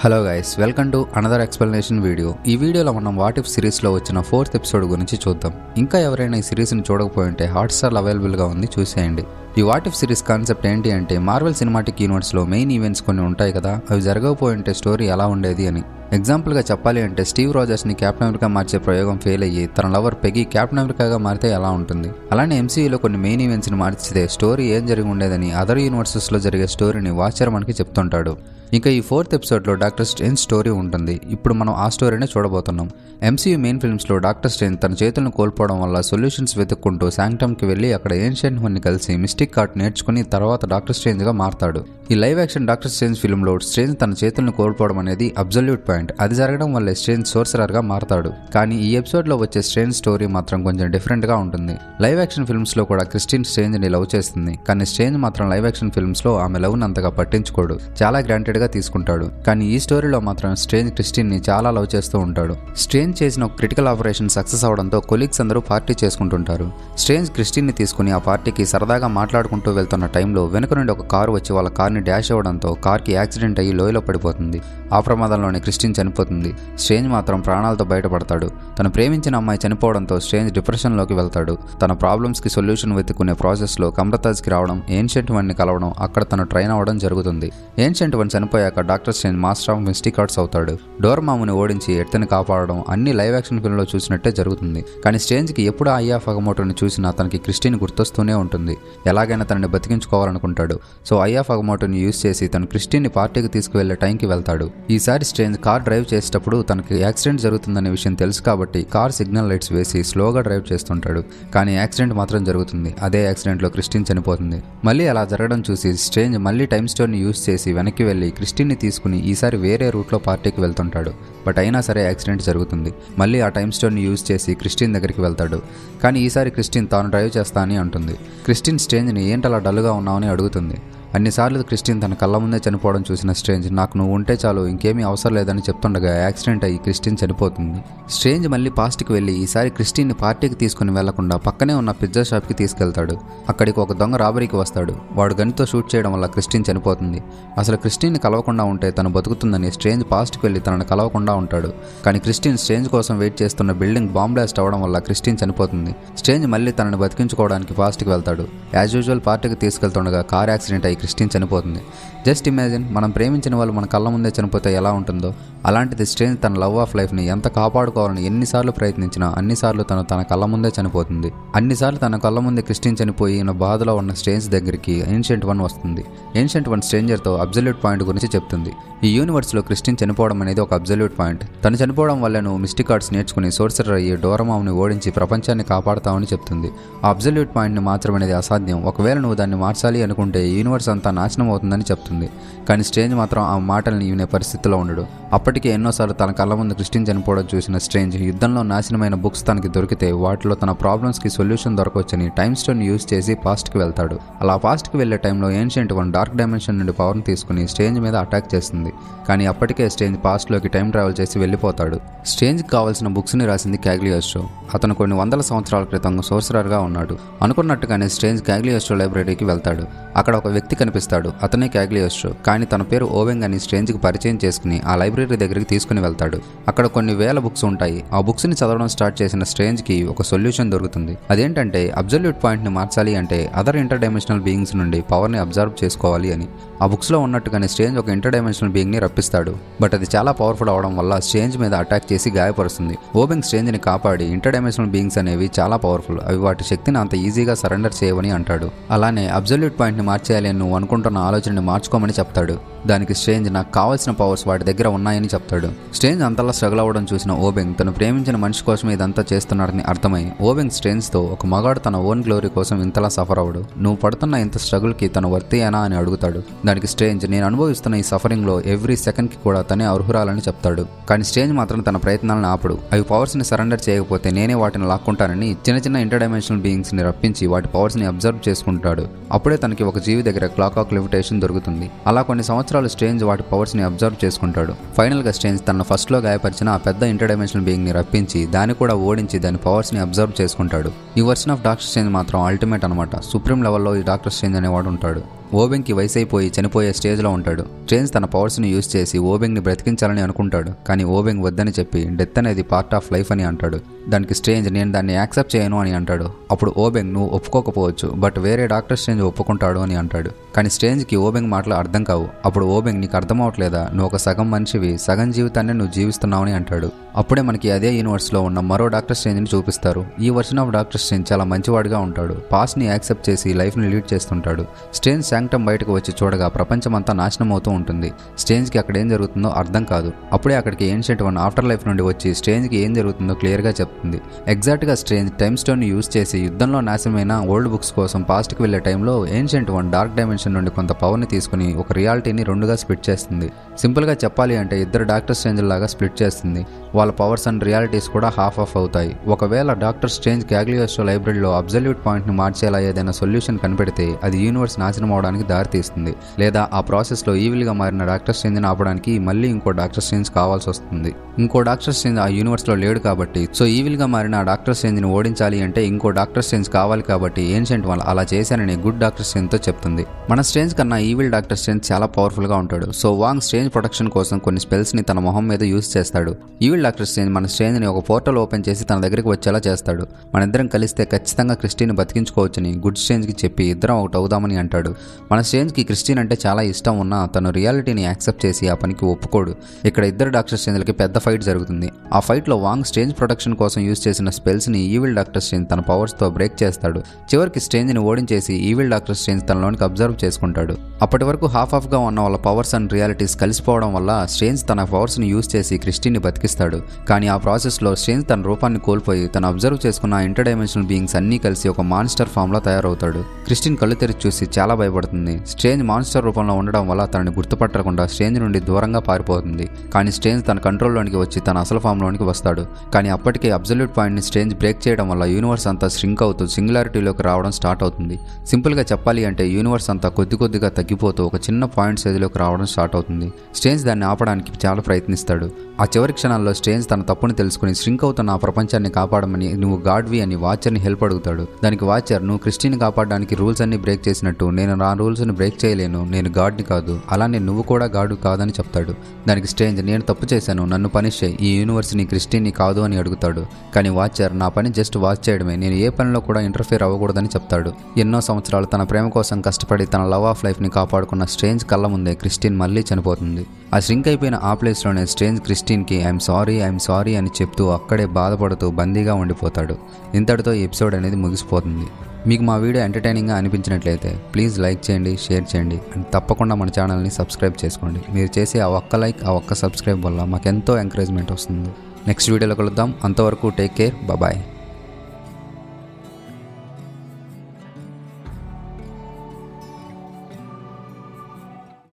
Hello guys, welcome to another explanation video. ఈ వీడియోలో మనం వాట్ ఇఫ్ సిరీస్లో వచ్చిన 4th ఎపిసోడ్ గురించి చూద్దాం. ఇంకా ఎవరైనా ఈ సిరీస్ని చూడకపోయింటే హాట్స్టార్ అవైలబుల్గా ఉంది, చూసేయండి. ఈ వాట్ ఇఫ్ సిరీస్ కాన్సెప్ట్ ఏంటి అంటే, మార్వెల్ సినిమాటిక్ యూనివర్స్లో మెయిన్ ఈవెంట్స్ కొన్ని ఉంటాయి కదా, అవి జరగకపోయింటే స్టోరీ ఎలా ఉండేది అని. ఎగ్జాంపుల్గా చెప్పాలి అంటే, స్టీవ్ రాజర్స్ని కెప్టెన్ అమెరికా మార్చే ప్రయోగం ఫెయిల్ అయ్యి తన లవర్ పెగి కెప్టెన్ అమెరికాగా మారితే ఎలా ఉంటుంది. అలానే ఎంసీయూలో కొన్ని మెయిన్ ఈవెంట్స్ని మార్చితే స్టోరీ ఏం జరిగి ఉండేదని అదర్ యూనివర్సెస్లో జరిగే స్టోరీని వాచర్ మనకి చెప్తుంటాడు. ఇంకా ఈ 4th ఎపిసోడ్లో డాక్టర్ స్ట్రేంజ్ స్టోరీ ఉంటుంది. ఇప్పుడు మనం ఆ స్టోరీనే చూడబోతున్నాం. ఎంసీయూ మెయిన్ ఫిల్మ్స్లో డాక్టర్ స్ట్రేంజ్ తన చేతులను కోల్పోవడం వల్ల సొల్యూషన్స్ వెతుక్కుంటూ శాంక్టమ్కి వెళ్ళి అక్కడ ఏన్షియంట్ వన్ని కలిసి మిస్టిక్ ఆర్ట్ నేర్చుకుని తర్వాత డాక్టర్ స్ట్రేంజ్గా మారతాడు. ఈ లైవ్ యాక్షన్ డాక్టర్ స్ట్రేంజ్ ఫిల్మ్లో స్ట్రేంజ్ తన చేతులను కోల్పోవడం అనేది అబ్సల్యూట్ పాయింట్. అది జరగడం వల్ల స్ట్రేంజ్ సోర్సరర్గా మారతాడు. కానీ ఈ ఎపిసోడ్లో వచ్చే స్ట్రేంజ్ స్టోరీ మాత్రం కొంచెం డిఫరెంట్గా ఉంటుంది. లైవ్ యాక్షన్ ఫిల్మ్స్లో కూడా క్రిస్టిన్ స్ట్రేంజ్ని లవ్ చేస్తుంది, కానీ స్ట్రేంజ్ మాత్రం లైవ్ యాక్షన్ ఫిల్మ్స్లో ఆమె లవ్ని అంతగా పట్టించుకోడు, చాలా గ్రాంటెడ్ గా తీసుకుంటాడు. కానీ ఈ స్టోరీలో మాత్రం స్ట్రేంజ్ క్రిస్టిన్ ని చాలా లవ్ చేస్తూ ఉంటాడు. స్ట్రేంజ్ చేసిన ఒక క్రిటికల్ ఆపరేషన్ సక్సెస్ అవడంతో కొలీగ్స్ అందరూ పార్టీ చేసుకుంటుంటారు. స్ట్రేంజ్ క్రిస్టిన్ ని తీసుకుని ఆ పార్టీకి సరదాగా మాట్లాడుకుంటూ వెళ్తున్న టైంలో వెనుక నుండి ఒక కారు వచ్చి వాళ్ళ కార్ని డాష్ అవ్వడంతో కార్కి యాక్సిడెంట్ అయ్యి లోయలో పడిపోతుంది. ఆ ప్రమాదంలోనే క్రిస్టిన్ చనిపోతుంది. స్ట్రేంజ్ మాత్రం ప్రాణాలతో బయటపడతాడు. తను ప్రేమించిన అమ్మాయి చనిపోవడంతో స్ట్రేంజ్ డిప్రెషన్లోకి వెళ్తాడు. తన ప్రాబ్లమ్స్కి సొల్యూషన్ వెతుక్కునే ప్రాసెస్లో కమ్రతాజ్కి రావడం, ఏన్షియంట్ వన్ని కలవడం, అక్కడ తను ట్రైన్ అవ్వడం జరుగుతుంది. ఏన్షియంట్ వన్ చనిపోయాక doctor strange master of mystic arts అవుతాడు. డోర్మాముని ఓడించి ఎర్త్ని కాపాడడం అన్ని లైవ్ యాక్షన్ ఫిల్మ్లో చూసినట్టే జరుగుతుంది. కానీ స్ట్రేంజ్కి ఎప్పుడు అయ్యా ఫగమోటోని చూసినా తనకి క్రిస్టిన్ గుర్తొస్తూనే ఉంటుంది. ఎలాగైనా తనని బతికించుకోవాలనుకుంటాడు. సో అయ్యా ఫగమోటోని యూజ్ చేసి తను క్రిస్టిన్ని పార్టీకి తీసుకువెళ్లే టైంకి వెళ్తాడు. ఈసారి స్ట్రేంజ్ కార్ డ్రైవ్ చేసేటప్పుడు తనకి యాక్సిడెంట్ జరుగుతుందనే విషయం తెలుసు కాబట్టి కార్ సిగ్నల్ లైట్స్ వేసి స్లోగా డ్రైవ్ చేస్తుంటాడు. కానీ యాక్సిడెంట్ మాత్రం జరుగుతుంది. అదే యాక్సిడెంట్లో క్రిస్టిన్ చనిపోతుంది. మళ్ళీ అలా జరగడం చూసి స్ట్రేంజ్ మళ్ళీ టైమ్ స్టోన్ని యూజ్ చేసి వెనక్కి వెళ్ళి క్రిస్టిన్ని తీసుకుని ఈసారి వేరే రూట్లో పార్టీకి వెళ్తుంటాడు. బట్ అయినా సరే యాక్సిడెంట్ జరుగుతుంది. మళ్ళీ ఆ టైమ్ స్టోన్ని యూజ్ చేసి క్రిస్టిన్ దగ్గరికి వెళ్తాడు. కానీ ఈసారి క్రిస్టిన్ తాను డ్రైవ్ చేస్తా అని అంటుంది. క్రిస్టిన్ స్ట్రేంజ్ని ఏంటలా డల్గా ఉన్నావని అడుగుతుంది. అన్నిసార్లు క్రిస్టిన్ తన కళ్ళ ముందే చనిపోవడం చూసిన స్ట్రేంజ్ నాకు నువ్వు ఉంటే చాలు, ఇంకేమీ అవసరం లేదని చెప్తుండగా యాక్సిడెంట్ అయ్యి క్రిస్టిన్ చనిపోతుంది. స్ట్రేంజ్ మళ్ళీ పాస్ట్కి వెళ్ళి ఈసారి క్రిస్టిన్ని పార్టీకి తీసుకుని వెళ్లకుండా పక్కనే ఉన్న పిజ్జా షాప్కి తీసుకెళ్తాడు. అక్కడికి ఒక దొంగ రాబరీకి వస్తాడు. వాడు గన్తో షూట్ చేయడం వల్ల క్రిస్టిన్ చనిపోతుంది. అసలు క్రిస్టిన్ని కలవకుండా ఉంటే తను బతుకుతుందని స్ట్రేంజ్ పాస్ట్కి వెళ్ళి తనను కలవకుండా ఉంటాడు. కానీ క్రిస్టిన్ స్ట్రేంజ్ కోసం వెయిట్ చేస్తున్న బిల్డింగ్ బాంబ్ బ్లాస్ట్ అవ్వడం వల్ల క్రిస్టిన్ చనిపోతుంది. స్ట్రేంజ్ మళ్ళీ తనని బతికించుకోవడానికి పాస్ట్కి వెళ్తాడు. యాజ్ యూజువల్ పార్టీకి తీసుకెళ్తుండగా కార్ యాక్సిడెంట్ అయ్యి క్రిస్టిన్ చనిపోతుంది. జస్ట్ ఇమాజిన్, మనం ప్రేమించిన వాళ్ళు మన కళ్ళ ముందే చనిపోతే ఎలా ఉంటుందో. అలాంటిది స్ట్రేంజ్ తన లవ్ ఆఫ్ లైఫ్ని ఎంత కాపాడుకోవాలని ఎన్నిసార్లు ప్రయత్నించినా అన్నిసార్లు తన కళ్ళ ముందే చనిపోతుంది. అన్నిసార్లు తన కళ్ళ ముందే క్రిస్టిన్ చనిపోయి బాధలో ఉన్న స్ట్రేంజ్ దగ్గరికి ఏన్షియంట్ వన్ వస్తుంది. ఏన్షియంట్ వన్ స్ట్రేంజర్తో అబ్సల్యూట్ పాయింట్ గురించి చెప్తుంది. ఈ యూనివర్స్లో క్రిస్టిన్ చనిపోవడం అనేది ఒక అబ్సల్యూట్ పాయింట్. తను చనిపోవడం వల్ల నువ్వు మిస్టిక్ ఆర్ట్స్ నేర్చుకుని సోర్సరర్ అయ్యి డోరమాముని ఓడించి ప్రపంచాన్ని కాపాడుతావని చెప్తుంది. ఆ అబ్సల్యూట్ పాయింట్ని మార్చడం అనేది అసాధ్యం. ఒకవేళ నువ్వు దాన్ని మార్చాలి అనుకుంటే యూనివర్స్ అంతా నాశనం అవుతుందని చెప్తుంది. కానీ స్ట్రేంజ్ మాత్రం ఆ మాటల్ని వినే పరిస్థితిలో ఉండడు. అప్పటికే ఎన్నోసార్లు తన కళ్ళ ముందు క్రిస్టిన్ చనిపోవడం చూసిన స్ట్రేంజ్ యుద్ధంలో నాశనమైన బుక్స్ తనకి దొరికితే వాటిలో తన ప్రాబ్లమ్స్కి సొల్యూషన్ దొరకొచ్చని టైమ్ స్టోన్ యూజ్ చేసి పాస్ట్కి వెళ్తాడు. అలా పాస్ట్కి వెళ్లే టైంలో ఏన్షియంట్ వన్ డార్క్ డైమెన్షన్ నుండి పవర్ని తీసుకుని స్ట్రేంజ్ మీద అటాక్ చేస్తుంది. కానీ అప్పటికే స్ట్రేంజ్ పాస్ట్లోకి టైం ట్రావెల్ చేసి వెళ్ళిపోతాడు. స్ట్రేంజ్కి కావాల్సిన బుక్స్ని రాసింది క్యాగ్లియోస్ట్రో. అతను కొన్ని వందల సంవత్సరాల క్రితం సోర్సరర్గా ఉన్నాడు. అనుకున్నట్టుగానే స్ట్రేంజ్ క్యాగ్లియోస్ట్రో లైబ్రరీకి వెళ్తాడు. అక్కడ ఒక వ్యక్తి కనిపిస్తాడు. అతనే క్యాగ్లియోస్ట్రో. కానీ తన పేరు ఓవెంగ్ అని స్ట్రేంజ్కి పరిచయం చేసుకుని ఆ లైబ్రరీ దగ్గరికి తీసుకుని వెళ్తాడు. అక్కడ కొన్ని వేల బుక్స్ ఉంటాయి. ఆ బుక్స్ని చదవడం స్టార్ట్ చేసిన స్ట్రేంజ్కి ఒక సొల్యూషన్ దొరుకుతుంది. అదేంటంటే అబ్సల్యూట్ పాయింట్ని మార్చాలి అంటే అదర్ ఇంటర్ డైమెన్షనల్ బీయింగ్స్ నుండి పవర్ని అబ్జర్వ్ చేసుకోవాలి అని. ఆ బుక్స్లో ఉన్నట్టుగానే స్ట్రేంజ్ ఒక ఇంటర్ డైమెన్షనల్ బీయింగ్ని రప్పిస్తాడు. బట్ అది చాలా పవర్ఫుల్ అవడం వల్ల స్ట్రేంజ్ మీద అటాక్ చేసి గాయపరుస్తుంది. ఓవెంగ్ స్ట్రేంజ్ని కాపాడి ఇంటర్ డైమెన్షనల్ బీయింగ్స్ అనేవి చాలా పవర్ఫుల్, అవి వాటి శక్తిని అంత ఈజీగా సరెండర్ చేయవని అంటాడు. అలానే అబ్సల్యూట్ పాయింట్ని మార్చేయాలి అని నువ్వు అనుకుంటున్న ఆలోచనని మార్చుకోమని చెప్తాడు. దానికి స్ట్రేంజ్ నాకు కావాల్సిన పవర్స్ వాటి దగ్గర ఉన్నాయని చెప్తాడు. స్ట్రేంజ్ అంతలా స్ట్రగుల్ అవ్వడం చూసిన ఓవెంగ్ తను ప్రేమించిన మనిషి కోసం ఇదంతా చేస్తున్నాడని అర్థమై ఓవెంగ్ స్ట్రేంజ్తో ఒక మగాడు తన ఓన్ గ్లోరీ కోసం ఇంతలా సఫర్ అవడు, నువ్వు పడుతున్న ఇంత స్ట్రగుల్కి తను వర్తేనా అని అడుగుతాడు. దానికి స్ట్రేంజ్ నేను అనుభవిస్తున్న ఈ సఫరింగ్లో ఎవ్రీ సెకండ్కి కూడా తనే అర్హురాలని చెప్తాడు. కానీ స్ట్రేంజ్ మాత్రం తన ప్రయత్నాలను ఆపడు. అవి పవర్స్ని సరెండర్ చేయకపోతే నేనే వాటిని లాక్కుంటానని చిన్న చిన్న ఇంటర్ డైమెన్షనల్ బీయింగ్స్ని రప్పించి వాటి పవర్స్ని అబ్జర్వ్ చేసుకుంటాడు. అప్పుడే తనకి ఒక జీవి దగ్గర క్లాక్ ఆఫ్ లిమిటేషన్ దొరుకుతుంది. అలా కొన్ని సంవత్సరాలు స్ట్రేంజ్ వాటి పవర్స్ని అబ్జర్వ్ చేసుకుంటాడు. ఫైనల్గా స్ట్రేంజ్ తన ఫస్ట్లో గాయపరిచిన ఆ పెద్ద ఇంటర్ డైమెన్షనల్ బీయింగ్ని రప్పించి దాన్ని కూడా ఓడించి దాని పవర్స్ని అబ్జర్వ్ చేసుకుంటాడు. ఈ వర్షన్ ఆఫ్ డాక్టర్ స్ట్రేంజ్ మాత్రం అల్టిమేట్ అనమాట. సుప్రీం లెవెల్లో ఈ డాక్టర్ స్ట్రేంజ్ అనేవాడు ఉంటాడు. ఓబెంగ్కి వయసు అయిపోయి చనిపోయే స్టేజ్లో ఉంటాడు. స్ట్రేంజ్ తన పవర్స్ని యూజ్ చేసి ఓబెంగ్ని బ్రతికించాలని అనుకుంటాడు. కానీ ఓబెంగ్ వద్దని చెప్పి డెత్ అనేది పార్ట్ ఆఫ్ లైఫ్ అని అంటాడు. దానికి స్ట్రేంజ్ నేను దాన్ని యాక్సెప్ట్ చేయను అని అంటాడు. అప్పుడు ఓబెంగ్ నువ్వు ఒప్పుకోకపోవచ్చు, బట్ వేరే డాక్టర్ స్ట్రేంజ్ ఒప్పుకుంటాడు అని అంటాడు. కానీ స్ట్రేంజ్కి ఓబెంగ్ మాటలు అర్థం కావు. అప్పుడు ఓబెంగ్ నీకు అర్థం అవట్లేదా, నువ్వు ఒక సగం మనిషివి, సగం జీవితాన్ని నువ్వు జీవిస్తున్నావు అని అంటాడు. అప్పుడే మనకి అదే యూనివర్స్లో ఉన్న మరో డాక్టర్ స్ట్రేంజ్ని చూపిస్తారు. ఈ వర్షన్ ఆఫ్ డాక్టర్ స్ట్రేంజ్ చాలా మంచివాడిగా ఉంటాడు. పాస్ట్ని యాక్సెప్ట్ చేసి లైఫ్ని లీడ్ చేస్తుంటాడు. స్ట్రేంజ్ శాంక్టమ్ బయటకు వచ్చి చూడగా ప్రపంచమంతా నాశనం అవుతూ ఉంటుంది. స్ట్రేంజ్కి అక్కడ ఏం జరుగుతుందో అర్థం కాదు. అప్పుడే అక్కడికి ఏన్షియంట్ వన్ ఆఫ్టర్ లైఫ్ నుండి వచ్చి స్ట్రేంజ్కి ఏం జరుగుతుందో క్లియర్గా చెప్తుంది. ఎగ్జాక్ట్గా స్ట్రేంజ్ టైమ్ స్టోన్ని యూజ్ చేసి యుద్ధంలో నాశనమైన ఓల్డ్ బుక్స్ కోసం పాస్ట్కి వెళ్లే టైంలో ఏన్షియంట్ వన్ డార్క్ డైమెన్షన్ నుండి కొంత పవర్ని తీసుకుని ఒక రియాలిటీని రెండుగా స్ప్లిట్ చేస్తుంది. సింపుల్గా చెప్పాలి అంటే ఇద్దరు డాక్టర్ స్ట్రేంజ్ లాగా స్ప్లిట్ చేస్తుంది. వాళ్ళ పవర్స్ అండ్ రియాలిటీస్ కూడా హాఫ్ ఆఫ్ అవుతాయి. ఒకవేళ డాక్టర్ స్ట్రేంజ్ క్యాగ్లియోస్టో లైబ్రరీలో అబ్సల్యూట్ పాయింట్ని మార్చేలా ఏదైనా సొల్యూషన్ కనిపెడితే అది యూనివర్స్ నాశనం అవడానికి దారితీస్తుంది. లేదా ఆ ప్రాసెస్లో ఈవిల్గా మారిన డాక్టర్ స్ట్రేంజ్ని ఆపడానికి మళ్ళీ ఇంకో డాక్టర్ స్ట్రేంజ్ కావాల్సి వస్తుంది. ఇంకో డాక్టర్ స్ట్రేంజ్ ఆ యూనివర్స్లో లేడు కాబట్టి, సో ఈవిల్గా మారిన ఆ డాక్టర్ స్ట్రేంజ్ని ఓడించాలి అంటే ఇంకో డాక్టర్ స్ట్రేంజ్ కావాలి కాబట్టి ఏన్షియంట్ వన్ అలా చేశానని గుడ్ డాక్టర్ స్ట్రేంజ్తో చెప్తుంది. మన స్ట్రేంజ్ కన్నా ఈవిల్ డాక్టర్ స్ట్రేంజ్ చాలా పవర్ఫుల్గా ఉంటాడు. సో వాంగ్ స్ట్రేంజ్ ప్రొటెక్షన్ కోసం కొన్ని స్పెల్స్ని తన మొహం మీద యూజ్ చేస్తాడు. ఈవిల్ డాక్టర్ స్ట్రేంజ్ మన స్ట్రేంజ్ని ఒక పోర్టల్ ఓపెన్ చేసి తన దగ్గరికి వచ్చేలా చేస్తాడు. మన ఇద్దరం కలిస్తే ఖచ్చితంగా క్రిస్టీని బతికించుకోవచ్చని గుడ్ స్ట్రేంజ్కి చెప్పి ఇద్దరం ఒకటి అవుదామని అంటాడు. మన స్ట్రేంజ్కి క్రిస్టీన్ అంటే చాలా ఇష్టం ఉన్నా తను రియాలిటీని యాక్సెప్ట్ చేసి ఆ పనికి ఒప్పుకోడు. ఇక్కడ ఇద్దరు డాక్టర్ స్ట్రేంజ్లకి పెద్ద ఫైట్ జరుగుతుంది. ఆ ఫైట్లో వాంగ్ స్ట్రేంజ్ ప్రొటెక్షన్ కోసం యూజ్ చేసిన స్పెల్స్ని ఈవిల్ డాక్టర్ స్ట్రేంజ్ తన పవర్స్తో బ్రేక్ చేస్తాడు. చివరికి స్ట్రేంజ్ని ఓడించేసి ఈవిల్ డాక్టర్ స్ట్రేంజ్ తనలోనికి అబ్జర్వ్ చేసుకుంటాడు. అప్పటి వరకు హాఫ్ ఆఫ్గా ఉన్న వాళ్ళ పవర్స్ అండ్ రియాలిటీస్ కలిసిపోవడం వల్ల స్ట్రేంజ్ తన పవర్స్ని యూజ్ చేసి క్రిస్టీని బతికిస్తాడు. కానీ ఆ ప్రాసెస్లో స్ట్రేంజ్ తన రూపాన్ని కోల్పోయి తను అబ్జర్వ్ చేసుకున్న ఇంటర్ డైమెన్షనల్ బీయింగ్స్ అన్నీ కలిసి ఒక మాన్స్టర్ ఫామ్లో తయారవుతాడు. క్రిస్టీన్ కళ్ళు తెరిచి చూసి చాలా భయపడుతుంది. స్ట్రేంజ్ మాన్స్టర్ రూపంలో ఉండడం వల్ల తనని గుర్తుపట్టకుండా స్ట్రేంజ్ నుండి దూరంగా పారిపోతుంది. కానీ స్ట్రేంజ్ తన కంట్రోల్లోనికి వచ్చి తన అసలు ఫామ్లోనికి వస్తాడు. కానీ అప్పటికే అబ్సల్యూట్ పాయింట్ని స్ట్రేంజ్ బ్రేక్ చేయడం వల్ల యూనివర్స్ అంతా ష్రింక్ అవుతూ సింగులారిటీలోకి రావడం స్టార్ట్ అవుతుంది. సింపుల్గా చెప్పాలి అంటే యూనివర్స్ అంతా కొద్దిగా తగ్గిపోతూ ఒక చిన్న పాయింట్ సైజులోకి రావడం స్టార్ట్ అవుతుంది. స్ట్రేంజ్ దాన్ని ఆపడానికి చాలా ప్రయత్నిస్తాడు. ఆ చివరి క్షణాల్లో స్ట్రేంజ్ తన తప్పుని తెలుసుకుని ష్రింక్ అవుతున్న ఆ ప్రపంచాన్ని కాపాడమని నువ్వు గాడ్వి అని వాచర్ని హెల్ప్ అడుగుతాడు. దానికి వాచర్ నువ్వు క్రిస్టీని కాపాడడానికి రూల్స్ అన్ని బ్రేక్ చేసినట్టు నేను నా రూల్స్ని బ్రేక్ చేయలేను, నేను గాడ్ని కాదు, అలానే నువ్వు కూడా గాడు కాదని చెప్తాడు. దానికి స్ట్రేంజ్ నేను తప్పు చేశాను, నన్ను పనిష్ చేయి, ఈ యూనివర్స్ని క్రిస్టీని కాదు అని అడుగుతాడు. కానీ వాచర్ నా పని జస్ట్ వాచ్ చేయడమే, నేను ఏ పనిలో కూడా ఇంటర్ఫియర్ అవ్వకూడదని చెప్తాడు. ఎన్నో సంవత్సరాలు తన ప్రేమ కోసం కష్టపడి తన లవ్ ఆఫ్ లైఫ్ని కాపాడుకున్న స్ట్రేంజ్ కళ్ళ ముందే క్రిస్టీన్ మళ్ళీ చనిపోతుంది. ఆ ష్రింక్ అయిపోయిన ఆ ప్లేస్లోనే స్ట్రేంజ్ క్రిస్టీన్కి ఐఎమ్ సారీ అని చెప్తూ అక్కడే బాధపడుతూ బందీగా ఉండిపోతాడు. ఇంతటితో ఈ ఎపిసోడ్ అనేది ముగిసిపోతుంది. మీకు మా వీడియో ఎంటర్టైనింగ్గా అనిపించినట్లయితే ప్లీజ్ లైక్ చేయండి, షేర్ చేయండి అండ్ తప్పకుండా మన ఛానల్ని సబ్స్క్రైబ్ చేసుకోండి. మీరు చేసే ఆ ఒక్క లైక్, ఆ ఒక్క సబ్స్క్రైబ్ వల్ల మాకెంతో ఎంకరేజ్మెంట్ వస్తుంది. నెక్స్ట్ వీడియోలో కలుద్దాం. అంతవరకు టేక్ కేర్, బాయ్.